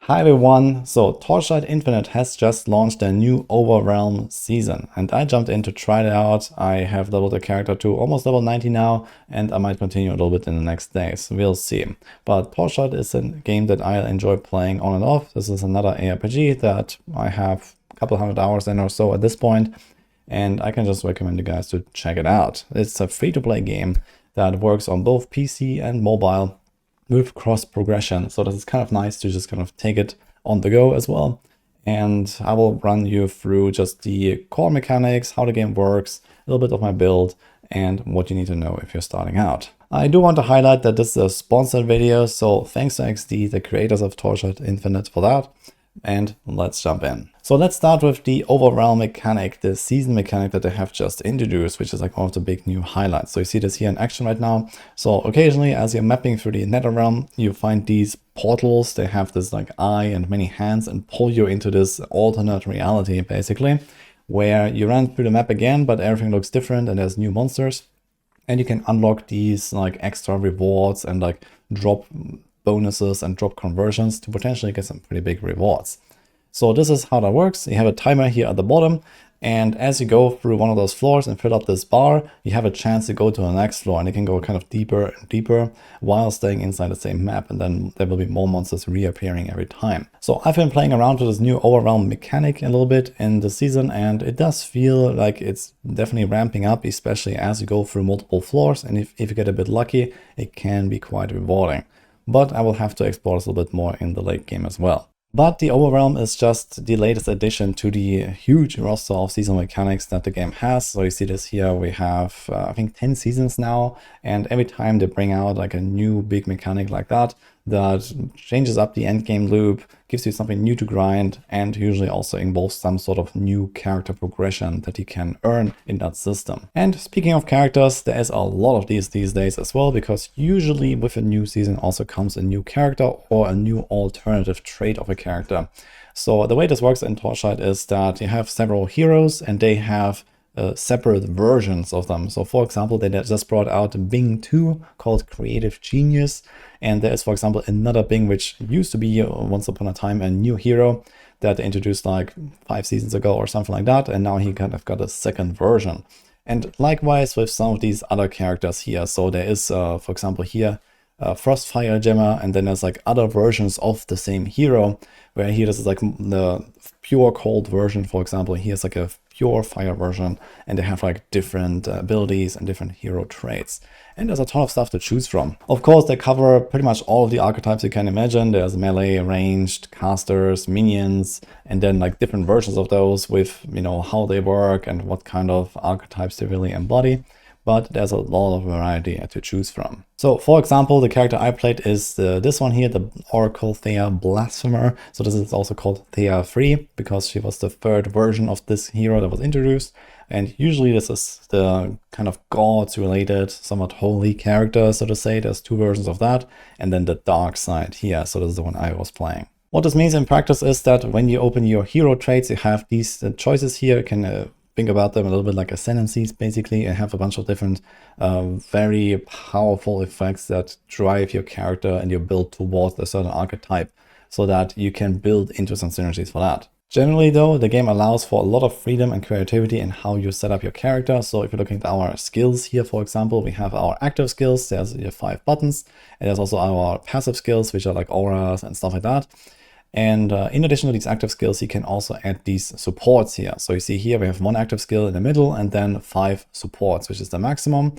Hi everyone, so Torchlight Infinite has just launched a new Overrealm season and I jumped in to try it out. I have leveled the character to almost level 90 now and I might continue a little bit in the next days, we'll see. But Torchlight is a game that I enjoy playing on and off. This is another ARPG that I have a couple hundred hours in or so at this point, and I can just recommend you guys to check it out. It's a free-to-play game that works on both PC and mobile with cross progression, so this is kind of nice to just kind of take it on the go as well. And I will run you through just the core mechanics, how the game works, a little bit of my build, and what you need to know if you're starting out. I do want to highlight that this is a sponsored video, so thanks to XD, the creators of Torchlight Infinite, for that. And let's jump in. So let's start with the Overrealm mechanic, the season mechanic that they have just introduced, which is like one of the big new highlights. So you see this here in action right now. So occasionally as you're mapping through the Netherrealm, you find these portals. They have this like eye and many hands and pull you into this alternate reality basically, where you run through the map again, but everything looks different and there's new monsters. And you can unlock these like extra rewards and like drop bonuses and drop conversions to potentially get some pretty big rewards. So this is how that works. You have a timer here at the bottom, and as you go through one of those floors and fill up this bar, you have a chance to go to the next floor, and you can go kind of deeper and deeper while staying inside the same map, and then there will be more monsters reappearing every time. So I've been playing around with this new Overrealm mechanic a little bit in the season, and it does feel like it's definitely ramping up, especially as you go through multiple floors, and if you get a bit lucky, it can be quite rewarding. But I will have to explore this a little bit more in the late game as well. But the Overrealm is just the latest addition to the huge roster of seasonal mechanics that the game has. So you see this here, we have I think 10 seasons now, and every time they bring out like a new big mechanic like that changes up the endgame loop, gives you something new to grind, and usually also involves some sort of new character progression that you can earn in that system. And speaking of characters, there is a lot of these days as well, because usually with a new season also comes a new character or a new alternative trait of a character. So the way this works in Torchlight is that you have several heroes and they have separate versions of them. So for example, they just brought out Bing 2 called Creative Genius, and there is, for example, another Bing which used to be once upon a time a new hero that they introduced like 5 seasons ago or something like that, and now he kind of got a second version. And likewise with some of these other characters here. So there is, for example, here Frostfire Gemma, and then there's like other versions of the same hero, where here this is like the pure cold version, for example. Here's like a pure fire version, and they have like different abilities and different hero traits. And there's a ton of stuff to choose from. Of course, they cover pretty much all of the archetypes you can imagine. There's melee, ranged, casters, minions, and then like different versions of those with, you know, how they work and what kind of archetypes they really embody. But there's a lot of variety to choose from. So for example, the character I played is this one here, the Oracle Thea Blasphemer. So this is also called Thea 3 because she was the third version of this hero that was introduced. And usually this is the kind of gods related, somewhat holy character, so to say. There's 2 versions of that. And then the dark side here. So this is the one I was playing. What this means in practice is that when you open your hero traits, you have these choices here. You can think about them a little bit like ascendancies, basically, and have a bunch of different very powerful effects that drive your character and your build towards a certain archetype so that you can build into some synergies for that. Generally though, the game allows for a lot of freedom and creativity in how you set up your character. So if you're looking at our skills here, for example, we have our active skills, there's your 5 buttons, and there's also our passive skills, which are like auras and stuff like that. And in addition to these active skills, you can also add these supports here. So you see here we have 1 active skill in the middle and then 5 supports, which is the maximum.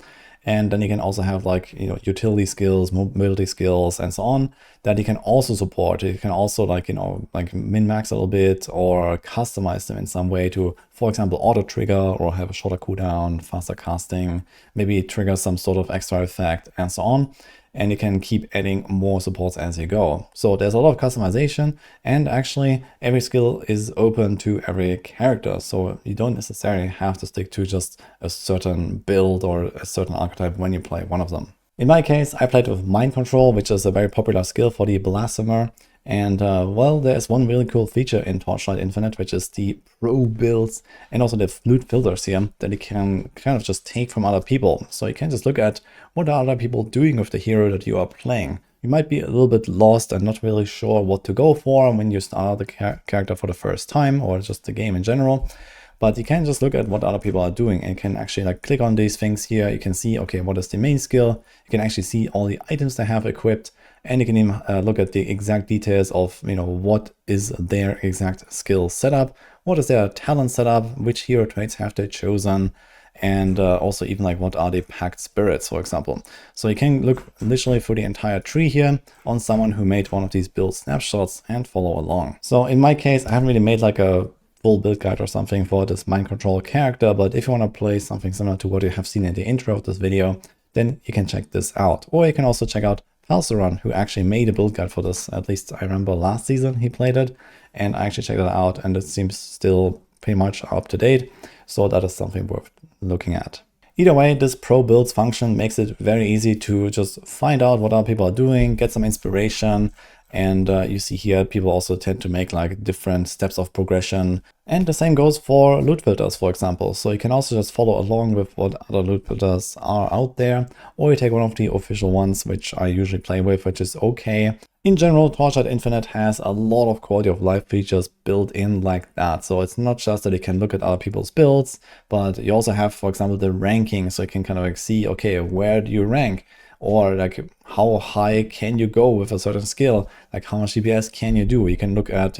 And then you can also have like, you know, utility skills, mobility skills, and so on that you can also support. You can also like, you know, like min-max a little bit or customize them in some way to, for example, auto trigger or have a shorter cooldown, faster casting, maybe trigger some sort of extra effect and so on. And you can keep adding more supports as you go. So there's a lot of customization, and actually every skill is open to every character. So you don't necessarily have to stick to just a certain build or a certain archetype when you play one of them. In my case, I played with Mind Control, which is a very popular skill for the Blasphemer. And well, there's one really cool feature in Torchlight Infinite, which is the pro builds and also the flute filters here that you can kind of just take from other people. So you can just look at what are other people doing with the hero that you are playing. You might be a little bit lost and not really sure what to go for when you start the character for the first time, or just the game in general. But you can just look at what other people are doing and can actually like click on these things here. You can see, okay, what is the main skill? You can actually see all the items they have equipped, and you can even look at the exact details of, what is their exact skill setup, what is their talent setup, which hero traits have they chosen, and also even like what are the packed spirits, for example. So you can look literally through the entire tree here on someone who made one of these build snapshots and follow along. So in my case, I haven't really made like a full build guide or something for this mind control character, but if you want to play something similar to what you have seen in the intro of this video, then you can check this out. Or you can also check out Falseron, who actually made a build guide for this. At least I remember last season he played it, and I actually checked it out, and it seems still pretty much up to date. So that is something worth looking at. Either way, this pro builds function makes it very easy to just find out what other people are doing, get some inspiration. And you see here, people also tend to make like different steps of progression. And the same goes for loot filters, for example. So you can also just follow along with what other loot filters are out there, or you take one of the official ones, which I usually play with, which is okay. In general, Torchlight Infinite has a lot of quality of life features built in like that. So it's not just that you can look at other people's builds, but you also have, for example, the ranking. So you can kind of like see, okay, where do you rank? Or like how high can you go with a certain skill? Like how much DPS can you do? You can look at,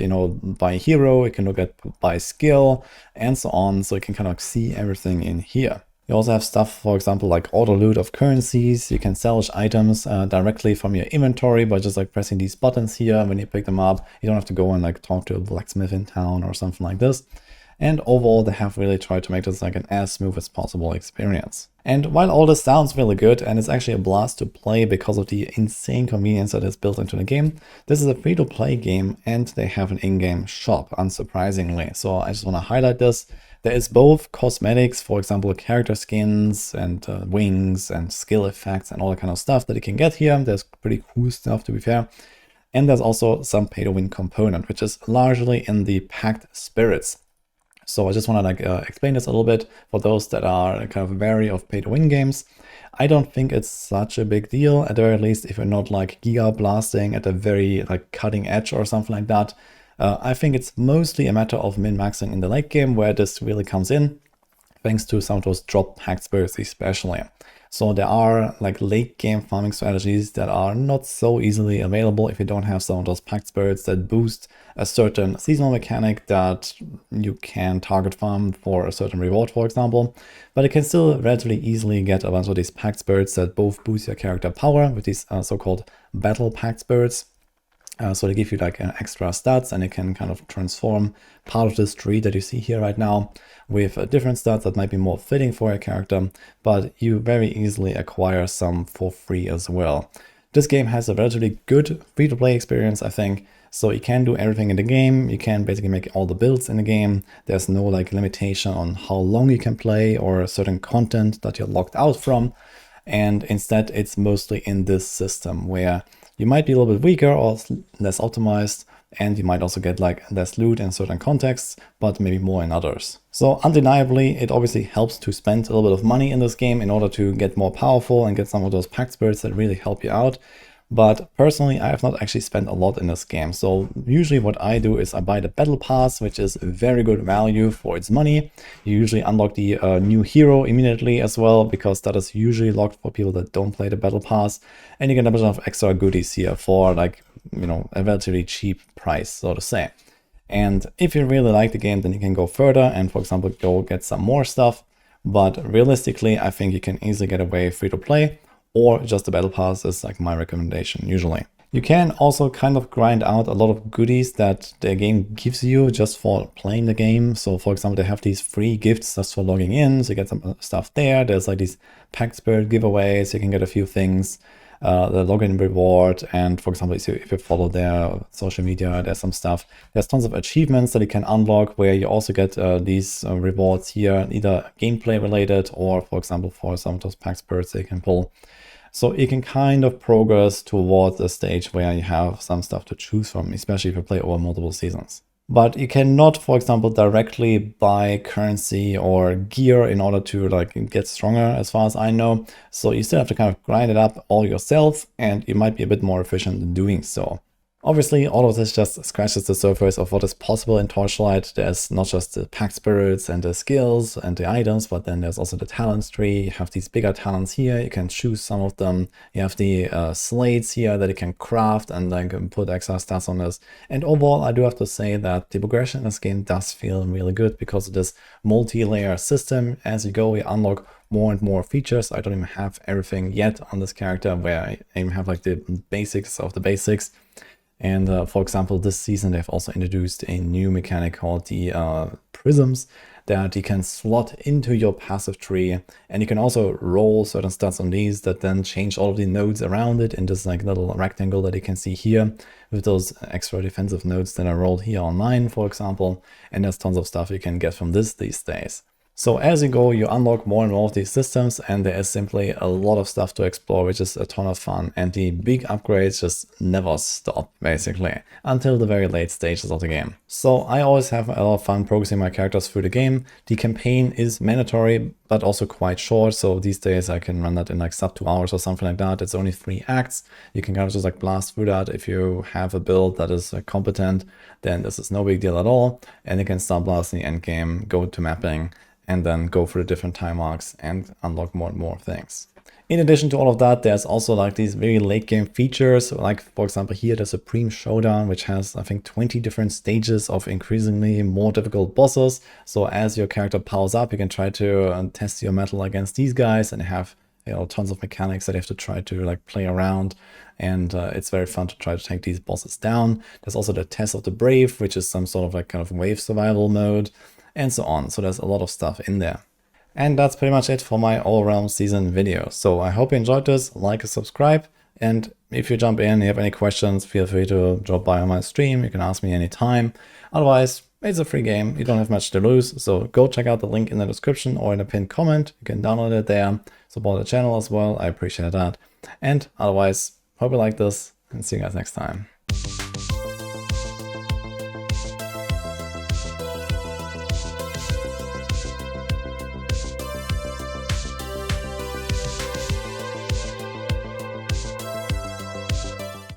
by hero, you can look at by skill and so on. So you can kind of see everything in here. You also have stuff, for example, like auto loot of currencies. You can salvage items directly from your inventory by just like pressing these buttons here. When you pick them up, you don't have to go and like talk to a blacksmith in town or something like this. And overall, they have really tried to make this like an as smooth as possible experience. And while all this sounds really good, and it's actually a blast to play because of the insane convenience that is built into the game, this is a free-to-play game, and they have an in-game shop, unsurprisingly. So I just want to highlight this. There is both cosmetics, for example, character skins and wings and skill effects and all that kind of stuff that you can get here. There's pretty cool stuff, to be fair. And there's also some pay-to-win component, which is largely in the packed spirits. So I just want to like explain this a little bit for those that are kind of wary of pay-to-win games. I don't think it's such a big deal, at the very least, if you're not like giga blasting at a very like cutting edge or something like that. I think it's mostly a matter of min-maxing in the late game where this really comes in, thanks to some of those drop packed spirits especially. So there are like late game farming strategies that are not so easily available if you don't have some of those packed spirits that boost a certain seasonal mechanic that you can target farm for a certain reward, for example. But you can still relatively easily get a bunch of these packed spirits that both boost your character power with these so-called battle packed spirits. So they give you like extra stats, and you can kind of transform part of this tree that you see here right now with different stats that might be more fitting for your character, but you very easily acquire some for free as well. This game has a relatively good free-to-play experience, I think. So you can do everything in the game. You can basically make all the builds in the game. There's no like limitation on how long you can play or certain content that you're locked out from. And instead, it's mostly in this system where you might be a little bit weaker or less optimized, and you might also get like less loot in certain contexts, but maybe more in others. So undeniably, it obviously helps to spend a little bit of money in this game in order to get more powerful and get some of those packed spirits that really help you out. But personally, I have not actually spent a lot in this game. So usually what I do is I buy the battle pass, which is very good value for its money. You usually unlock the new hero immediately as well, because that is usually locked for people that don't play the battle pass. And you get a bunch of extra goodies here for like, a relatively cheap price, so to say. And if you really like the game, then you can go further and, for example, go get some more stuff. But realistically, I think you can easily get away free to play, or just the battle pass is like my recommendation usually. You can also kind of grind out a lot of goodies that the game gives you just for playing the game. So for example, they have these free gifts just for logging in, so you get some stuff there. There's like these packed spirit giveaways, you can get a few things, the login reward, and for example, if you follow their social media, there's some stuff. There's tons of achievements that you can unlock where you also get these rewards here, either gameplay related or, for example, for some of those packed spirits that you can pull. So you can kind of progress towards a stage where you have some stuff to choose from, especially if you play over multiple seasons. but you cannot, for example, directly buy currency or gear in order to like get stronger, as far as I know. So you still have to kind of grind it up all yourself, and you might be a bit more efficient in doing so. Obviously, all of this just scratches the surface of what is possible in Torchlight. There's not just the pack spirits and the skills and the items, but then there's also the talents tree. You have these bigger talents here, you can choose some of them. You have the slates here that you can craft and then put extra stats on this. And overall, I do have to say that the progression in this game does feel really good because of this multi-layer system. As you go, you unlock more and more features. I don't even have everything yet on this character, where I even have like the basics of the basics. And for example, this season they've also introduced a new mechanic called the prisms that you can slot into your passive tree, and you can also roll certain stats on these that then change all of the nodes around it in this like little rectangle that you can see here, with those extra defensive nodes that are rolled here on mine, for example. And there's tons of stuff you can get from this these days. So as you go, you unlock more and more of these systems, and there is simply a lot of stuff to explore, which is a ton of fun. And the big upgrades just never stop, basically, until the very late stages of the game. So I always have a lot of fun progressing my characters through the game. The campaign is mandatory, but also quite short. So these days I can run that in like sub 2 hours or something like that. It's only 3 acts. You can kind of just like blast through that. If you have a build that is competent, then this is no big deal at all. And you can start blasting the end game, go to mapping, and then go through the different time arcs and unlock more and more things. In addition to all of that, there's also like these very late game features, like for example here the Supreme Showdown, which has I think 20 different stages of increasingly more difficult bosses. So as your character powers up, you can try to test your mettle against these guys, and have tons of mechanics that you have to try to like play around. And it's very fun to try to take these bosses down. There's also the Test of the Brave, which is some sort of like kind of wave survival mode, and so on. So there's a lot of stuff in there. And that's pretty much it for my Overrealm season video. So I hope you enjoyed this, like and subscribe. And if you jump in, you have any questions, feel free to drop by on my stream. You can ask me anytime. Otherwise, it's a free game. You don't have much to lose. So go check out the link in the description or in the pinned comment. You can download it there. Support the channel as well. I appreciate that. And otherwise, hope you like this, and see you guys next time.